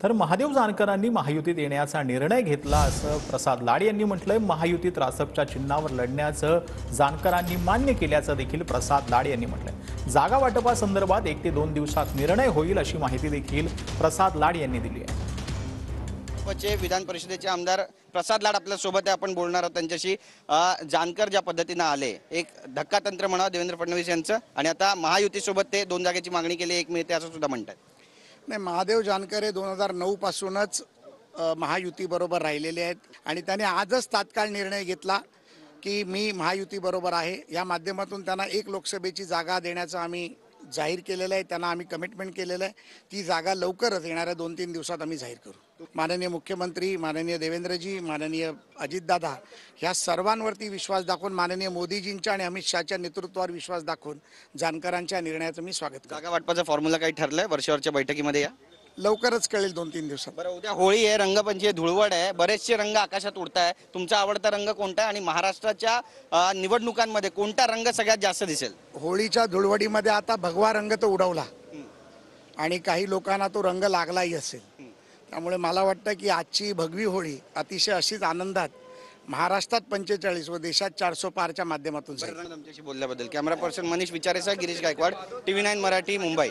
तर महादेव जानकरांनी महायुतीत येण्याचा निर्णय घेतला असं प्रसाद लाड यांनी म्हटलंय। महायुतीत रासपच्या चिन्हावर लढण्याचं जानकरांनी मान्य केल्याचं देखील प्रसाद लाड यांनी म्हटलंय। जागा वाटपासंदर्भात 1 ते 2 दिवसात निर्णय होईल अशी माहिती देखील प्रसाद लाड यांनी दिली आहे। विधान परिषदेचे आमदार प्रसाद लाड आपल्या सोबत आहे, आपण बोलणार आहोत त्यांच्याशी। जानकर ज्या पद्धतीने आले, एक धक्कातंत्र म्हणा देवेंद्र फडणवीस यांचं, आणि आता महायुतीसोबत ते 2 जागेची मागणी केली, एक मिळते असं सुद्धा म्हणतात। नाही, महादेव जानकर हे 2009 पासूनच महायुती बरोबर राहिलेले आहेत आणि त्याने आजच तात्काळ निर्णय घेतला की मी महायुती बरोबर आहे। या माध्यमातून त्यांना 1 लोकसभेची जागा देण्याचं आम्ही जाहीर केलेलं आहे, त्यांना आम्ही कमिटमेंट केलेलं आहे। ती जागा लवकरच येणाऱ्या 2-3 दिवसात आम्ही जाहीर करू। माननीय मुख्यमंत्री, माननीय देवेंद्रजी, माननीय अजितदादा ह्या सर्वांवरती विश्वास दाखवून, माननीय मोदीजींच्या आणि अमित शहाच्या नेतृत्वावर विश्वास दाखवून जानकरांच्या निर्णयाचं मी स्वागत करतो। जागा वाटपाचा फॉर्म्युला काही ठरलाय वर्षावरच्या बैठकीमध्ये? या लवकरच कळेल 2-3 दिवसात। बरं, उद्या होळी आहे, रंगपंचमी, धुळवड आहे, बरेचसे रंग आकाशात उडताय। तुमचा आवडता रंग कोणता आहे आणि महाराष्ट्राच्या निवडणुकांमध्ये कोणता रंग सगळ्यात जास्त दिसेल? होळीच्या धुळवडीमध्ये आता भगवा रंग तो उडवला आणि काही लोकांना तो रंग लागलाही असेल, त्यामुळे मला वाटतं की आजची भगवी होळी अतिशय अशीच आनंदात महाराष्ट्रात 45 व देशात 400 पारच्या माध्यमातून जाईल। तुमच्याशी बोलल्याबद्दल कॅमेरा पर्सन मनीष विचारेसह गिरीश गायकवाड, TV9 मराठी, मुंबई।